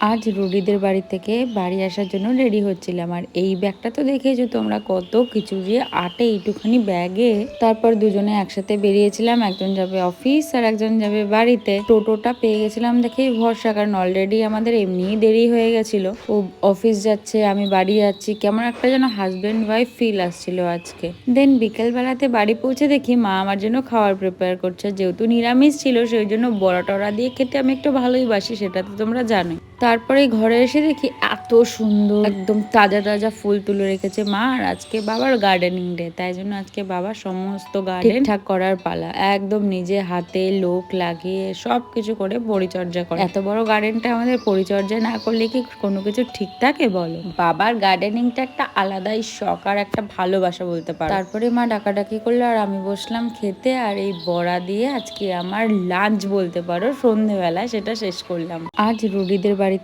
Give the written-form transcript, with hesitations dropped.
আজ রুডিদের বাড়ি থেকে বাড়ি আসার জন্য রেডি হচ্ছিলাম, আর এই ব্যাগটা তো দেখেছো তোমরা, কত কিছু যে আটে এইটুখানি ব্যাগে। তারপর দুজনে একসাথে বেরিয়েছিলাম, একজন যাবে অফিস আর একজন যাবে বাড়িতে। টোটোটা পেয়ে গেছিলাম দেখেই ভরসা, কারণ অলরেডি আমাদের এমনিই দেরি হয়ে গেছিল। ও অফিস যাচ্ছে, আমি বাড়ি যাচ্ছি, কেমন একটা যেন হাজবেন্ড ওয়াইফ ফিল আসছিল আজকে। দেন বিকেল বেলাতে বাড়ি পৌঁছে দেখি মা আমার জন্য খাবার প্রিপেয়ার করছে, যেহেতু নিরামিষ ছিল সেই জন্য বড়া টড়া দিয়ে খেতে আমি একটু ভালোই বাসি, সেটা তো তোমরা জানোই। তারপরে ঘরে এসে দেখি এত সুন্দর একদম তাজা তাজা ফুল তুলে রেখেছে মা। আর আজকে বাবার গার্ডেনিং ডে, তাই জন্য আজকে বাবা সমস্ত গার্ডেন ঠিকঠাক করার পালা, একদম নিজে হাতে লোক লাগিয়ে সবকিছু করে পরিচর্যা করে। এত বড় গার্ডেনটা আমাদের পরিচর্যা না করলে কি কোনো কিছু ঠিক থাকে বলো? বাবার গার্ডেনিংটা একটা আলাদাই শখ আর একটা ভালোবাসা বলতে পারো। তারপরে মা ডাকাডাকি করলো আর আমি বসলাম খেতে, আর এই বড়া দিয়ে আজকে আমার লাঞ্চ বলতে পারো, সন্ধেবেলা সেটা শেষ করলাম। আজ রুডিদের বাড়ি থেকে